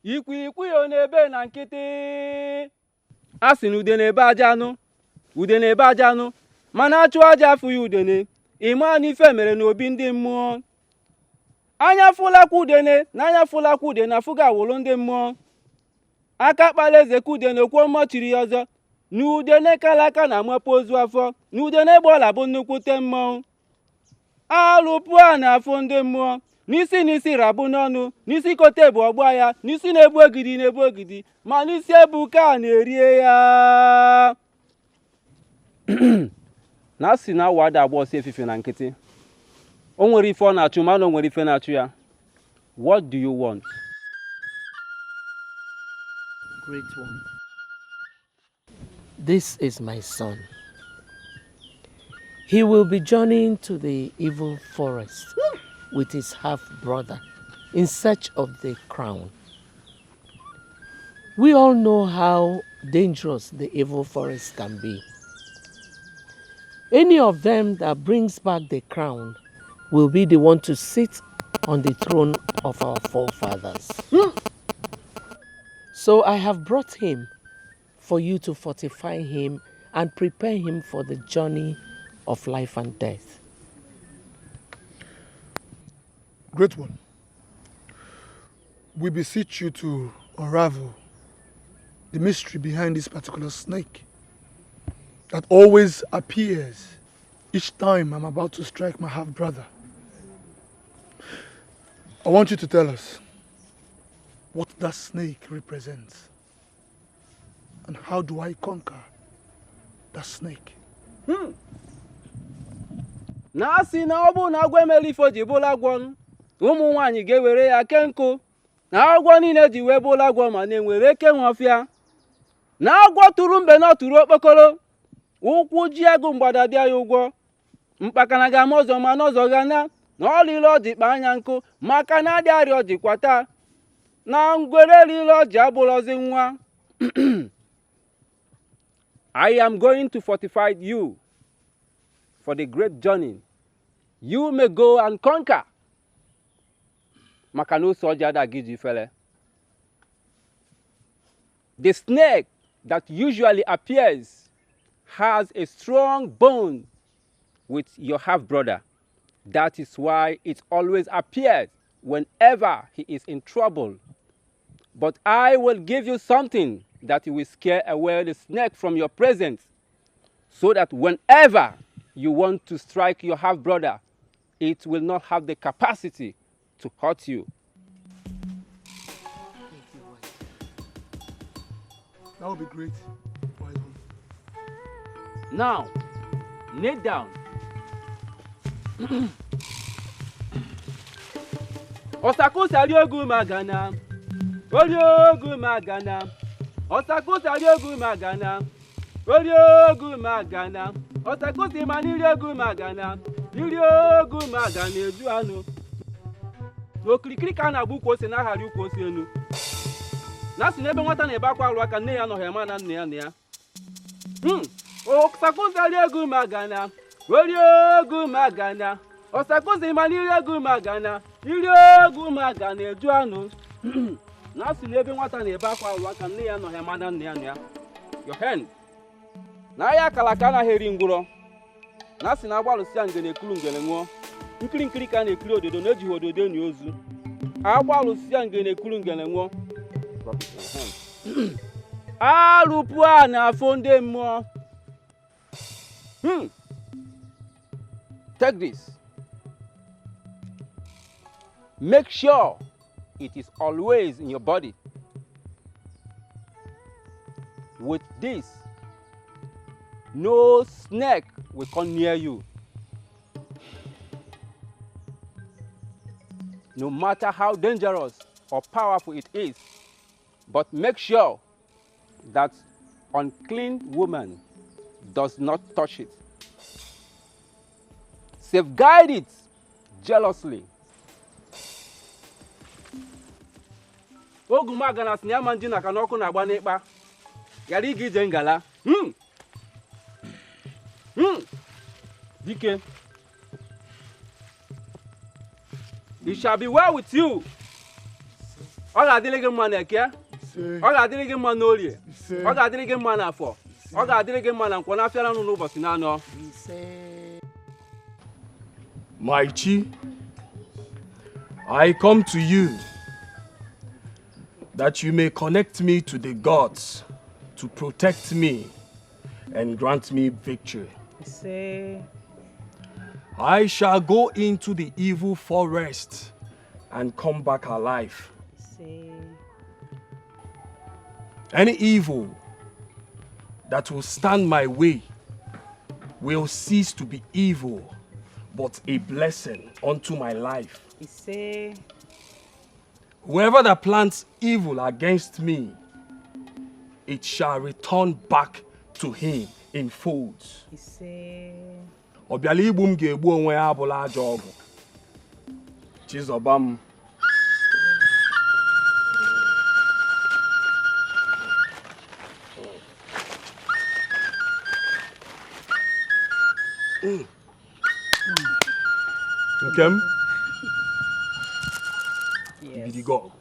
Ikwu yo n'ebe na nkịtị. A sị na ude na-ebe aja anụ. Ude na-ebe aja anụ. Mana achụ aja afụ ya udene. Ịma na ife mere n'obi ndị mmụọ. Anya fụlakwa udene na anya fụlakwa udene afụga awụlụ ndị mmụọ. Aka kpala eze ka udene okwo mmụọ chiri ya ọzọ. Na udene kalaka na amapụ ozu afọ. Na udene gbola bụ nnukwute mmụọ. Alụpụ a na-afụ ndị mmụọ. N'isi rabu n'ọnụ, n'isi kote bụ ọgbọ ya, n'isi na-ebu ogidi, ma n'isi ebu ka na-erie ya. Na si na wada agba ọsọ efife na nkịtị. O nwere ife ọ na-achụ, ma o nwere ife na-achụ ya. What do you want? Great One. This is my son. He will be journeying to the evil forest with his half-brother in search of the crown. We all know how dangerous the evil forest can be. Any of them that brings back the crown will be the one to sit on the throne of our forefathers. So I have brought him for you to fortify him and prepare him for the journey of life and death. Great One, we beseech you to unravel the mystery behind this particular snake that always appears each time I'm about to strike my half-brother. I want you to tell us what that snake represents and how do I conquer that snake. Na asị na ọ bụ na agwọ emela ifo ji bụla agwọ, ụmụ nwaanyị ga-ewere ya kee nkụ. Na agwọ niile ji wee bụla agwọ ma na-enwere eke nwafịa. Na agwọ tụrụ mbe na tụrụ okpokoro. Ụkwụ ji agụ mgbada bịa ya ụgwọ. Mkpakana ga-ama ọzọ ma n'ọzọ ga na ọlịla ọ jikpa anya nkụ maka na adị arịọ jikwata. Na ngwere lile ọji abụrọzi nwa. I am going to fortify you for the great journey. You may go and conquer. Maka na ose ọjị adagị ji fele. The snake that usually appears has a strong bond with your half-brother. That is why it always appears whenever he is in trouble. But I will give you something that will scare away the snake from your presence, so that whenever you want to strike your half-brother, it will not have the capacity to hurt you. That would be great. Now, kneel down. Osakusa riogu magana. Oriogu magana. Osakusa riogu magana. Oriogu magana. Osakusi mani riogu magana. Riogu magana eju anu. Okirikiri ka na agbu kwose na ahari kwose enu. Na si n'ebe nwata na-ebe akwa alụ aka nne ya nọghị ama na nne ya na ya. Osakusa riogu magana. Oriogu magana. Osakusi mani riogu magana. Riogu magana eju anu. Na si n'ebe nwata na-ebe akwa alụ aka nne ya nọghị ama na nne ya na ya. Your hand. Na ya kalaka na heri ngwụrọ. Na si na agbalụsi ya ngene ekulu ngene ṅụọ. Nkiri ka na-ekiri ododo na-ejighị ododo enyi ozu. Agbalụsi ya ngene ekulu ngene ṅụọ. Alụpụ a na-afọ ndị mmụọ. Take this. Make sure it is always in your body. With this, no snake will come near you. No matter how dangerous or powerful it is, but make sure that unclean woman does not touch it. Safeguard it jealously. Ogumaga na sinyama njina kanoko na agba n'ikpa. Yari igi ije ngala. Dikeh. It shall be well with you. Ọ ga-adịrị gị mma n'eke. Ọ ga-adịrị gị mma n'orie. Ọ ga-adịrị gị mma n'afọ. Ọ ga-adịrị gị mma na nkwọ n'afịara nụ n'ụbọchị n'anọ. My chi, I come to you that you may connect me to the gods to protect me and grant me victory. I shall go into the evil forest and come back alive. Any evil that will stand my way will cease to be evil, but a blessing unto my life. Whoever that plans evil against me it shall return back to him in folds. Obiala igbu m ga-egbu onwe ya abụla ajọ ọgwụ. Chizọba m. Nkem? Yes. Bidigo.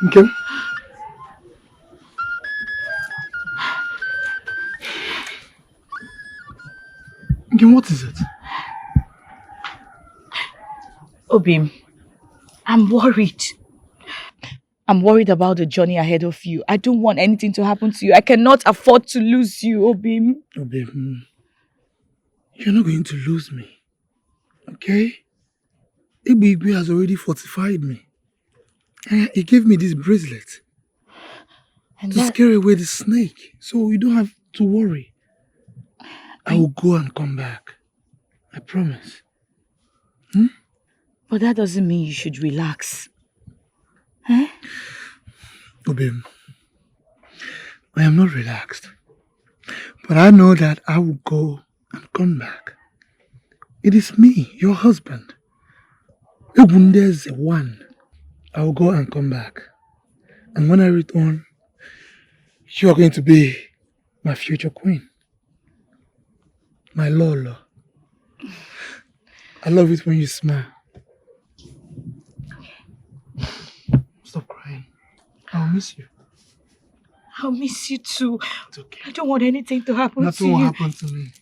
Nkem? Nkem, what is it? Obim, I'm worried. I'm worried about the journey ahead of you. I don't want anything to happen to you. I cannot afford to lose you, Obim. Obim, you're not going to lose me. Okay? Ebube has already fortified me. He gave me this bracelet to scare away the snake. So you don't have to worry. I will go and come back. I promise. But that doesn't mean you should relax. Huh? Obim, I am not relaxed. But I know that I will go and come back. It is me, your husband. There's one. I will go and come back. And when I return, you are going to be my future queen. My Lolo. I love it when you smile. Stop crying. I'll miss you. I'll miss you too. It's okay. I don't want anything to happen Nothing to you. will happen to me.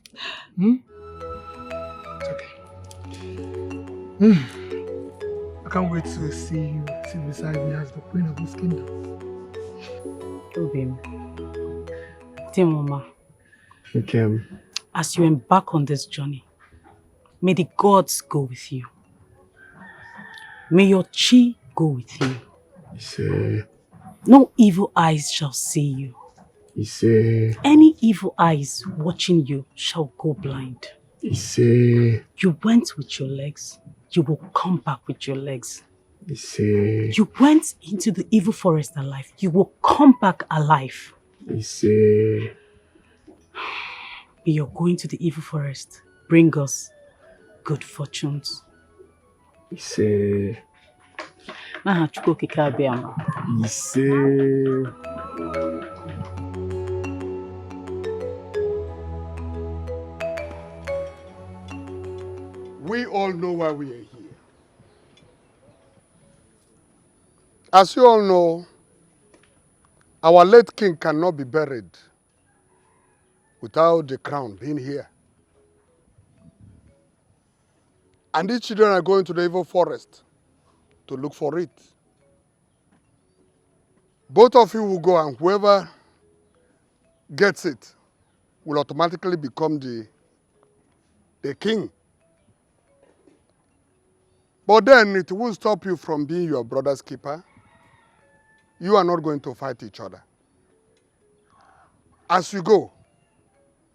It's okay. I can't wait to see you sit beside me as the queen of this kingdom. Obim, dear Mama, Okay. as you embark on this journey, may the gods go with you. May your chi go with you. No evil eyes shall see you. Any evil eyes watching you shall go blind. You went with your legs. You will come back with your legs. You went into the evil forest alive. You will come back alive. May your going to the evil forest bring us good fortunes. Aha Chukwu Okike Abiama. We all know why we are here. As you all know, our late king cannot be buried without the crown being here. And these children are going to the evil forest to look for it. Both of you will go, and whoever gets it will automatically become the king. But then it won't stop you from being your brother's keeper. You are not going to fight each other. As you go,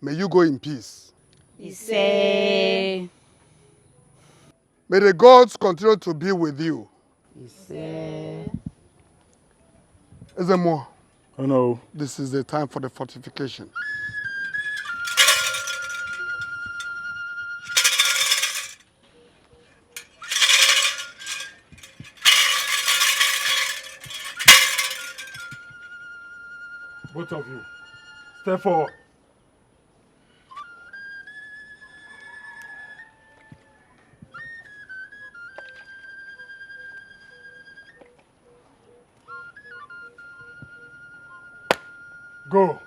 may you go in peace. Ise. May the gods continue to be with you. Ise. Ezemo. Oh no. This is the time for the fortification. Both of you, step forward. Go.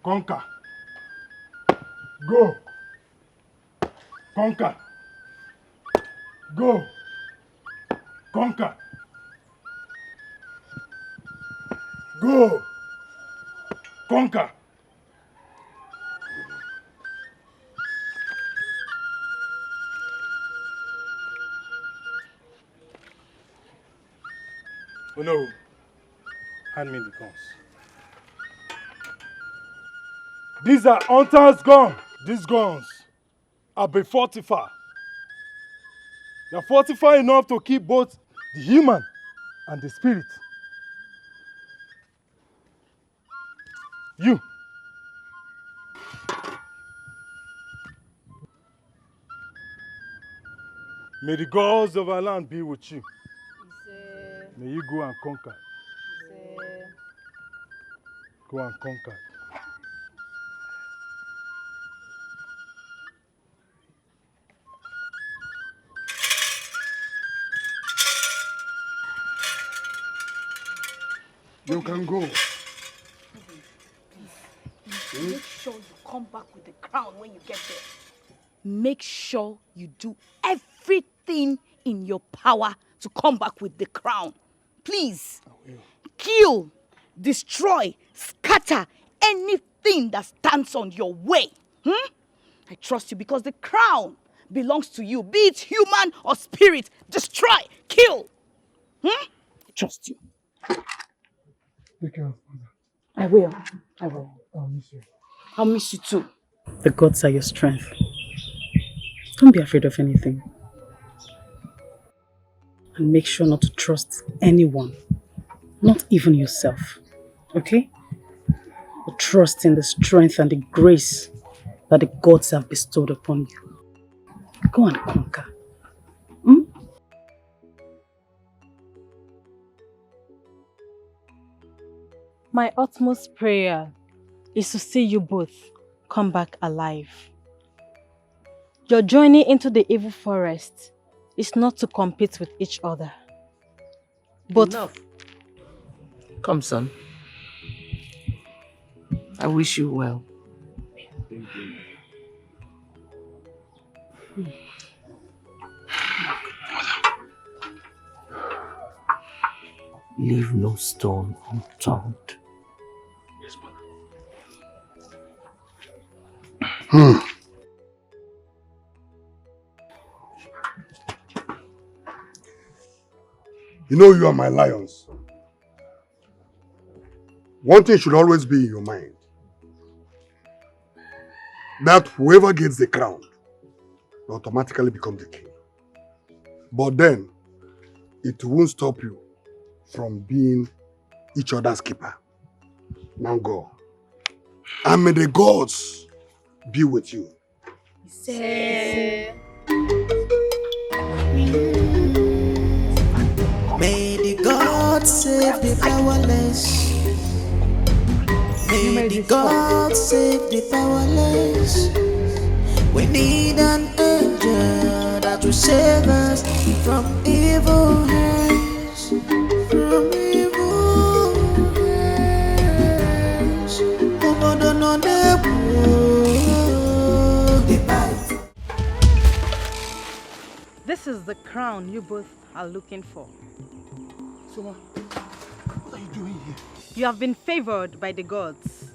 Conquer. Go. Conquer. Go. Conquer. Go. Conquer. Oh no. Hand me the guns. These are hunters' guns. These guns are be fortified. They are fortified enough to keep both the human and the spirit. You. May the gods of our land be with you. May you go and conquer. Go and conquer. You can go. Make sure you come back with the crown when you get there. Make sure you do everything in your power to come back with the crown. Please. Kill, destroy, scatter anything that stands on your way. I trust you because the crown belongs to you. Be it human or spirit. Destroy, kill. I trust you. Take care. I will. I'll miss you. I'll miss you too. The gods are your strength. Don't be afraid of anything. And make sure not to trust anyone. Not even yourself. Okay? But trust in the strength and the grace that the gods have bestowed upon you. Go and conquer. My utmost prayer is to see you both come back alive. Your journey into the evil forest is not to compete with each other. But enough. Come, son. I wish you well. Leave no stone unturned. Yes, mother. You know you are my lions. One thing should always be in your mind. That whoever gets the crown will automatically become the king. But then, it won't stop you from being each other's keeper. Now go. And may the gods be with you. Say. May the gods save the powerless. May the gods save the powerless. We need an angel that will save us from evil hands. From evil hands. Oh, no, no, no. this is the crown you both are looking for. Soma, what are you doing here? You have been favored by the gods.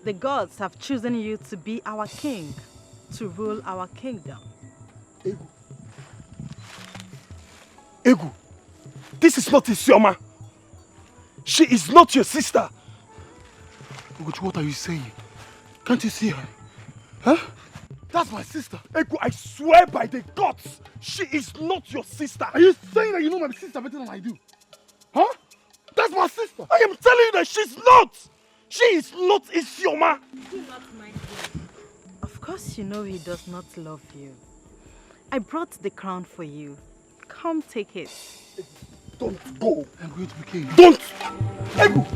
The gods have chosen you to be our king, to rule our kingdom. Egu, this is not Isioma. She is not your sister. Ogochi, what are you saying? Can't you see her? Huh? That's my sister. Egu, I swear by the gods, she is not your sister. Are you saying that you know my sister better than I do? Huh? That's my sister. I am telling you that she's not. She is not Isioma. Do not mind him. Of course you know he does not love you. I brought the crown for you. Come take it. Don't go. I'm going to be king. Don't! Egu!